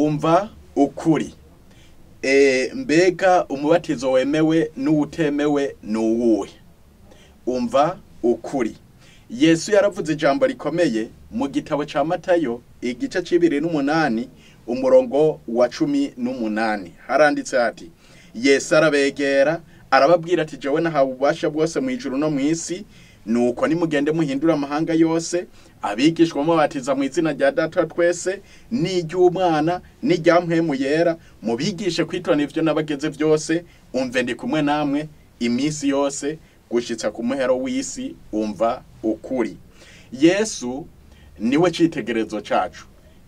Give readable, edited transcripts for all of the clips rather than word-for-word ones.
umva ukuri. Mbega umubatizo wemewe nuwutemewe nuwuhe? Umva ukuri. Yesu yaravuze ijambo rikomeye mu gitabo ca Matayo igice c'28 umurongo wa 18. Haranditse hati: Yesu arabegera arababwira ati jewe nahawe ububasha bwose mu ijuru no mw'isi, nuko nimugende muhindura amahanga yose abigishwa mubatiza mu izina rya Data twese n'iry'Umwana n'irya Mpwemu Yera, mubigishe kwitona ivyo nabageze vyose, umve ndi kumwe namwe imisi yose gushitsa ku muhero w'isi. Umva ukuri. Yesu niwe citegerezo cacu.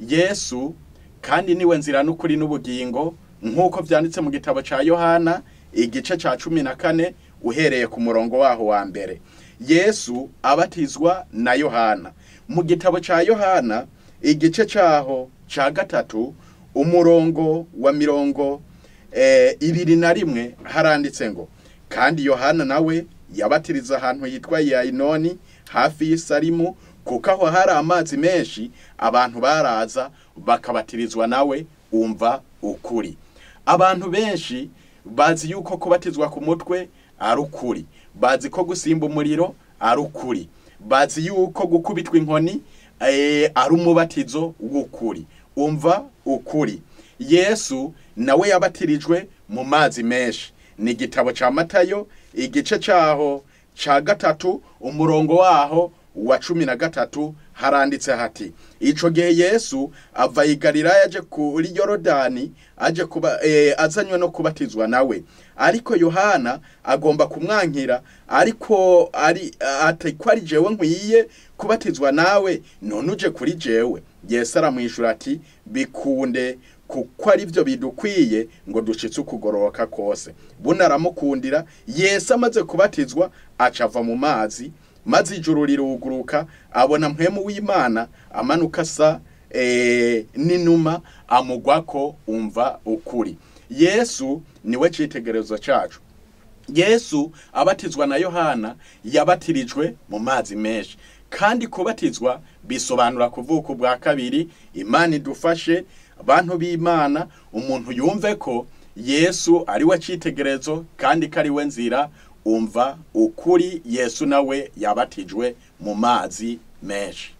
Yesu kandi niwe nzira n'ukuri n'ubugingo, nkuko vyanditse mu gitabo ca Yohana igice ca 14 uhereye ku murongo waho wa mbere. Yesu abatizwa na Yohana. Mu gitabo ca Yohana igice caho ca 3 umurongo wa 21 haranditse ngo: kandi Yohana nawe yabatiriza ahantu yitwa Yainoni hafi y'Isalimu, kuko aho hari amazi menshi abantu baraza bakabatirizwa nawe. Umva ukuri. Abantu benshi bazi yuko kubatizwa ku mutwe ari ukuri, bazi ko gusimba umuriro ari ukuri, bazi yuko gukubitwa inkoni ari umubatizo w'ukuri. Umva ukuri. Yesu nawe yabatirijwe mu mazi menshi. Ni igitabo ca Matayo igice caho ca 3 umurongo waho wa 13 haranditse hati: ico gihe Yesu ava i Galilaya aje kuri Yorodani aje azanywe no kubatizwa nawe, ariko Yohana agomba kumwankira, ariko ari jewe nkwiye kubatizwa nawe, none uje kuri jewe? Yesu aramwishura ati: bikunde, kuko ari byo bidukwiye ngo dushitse ukugororoka kose. Buna aramukundira. Yesu amaze kubatizwa acava mu mazi, maze ijuru riruguruka, abona Mpwemu w'Imana amanuka asa n'inuma amugwako. Umva ukuri. Yesu niwe citegerezo cacu. Yesu abatizwa na Yohana yabatirijwe mu mazi menshi, kandi kubatizwa bisobanura kuvuka bwa kabiri. Imana idufashe abantu b'Imana, umuntu yumve ko Yesu ari we citegerezo kandi kari we nzira. Umva ukuri. Yesu nawe yabatijwe mu mazi menshi.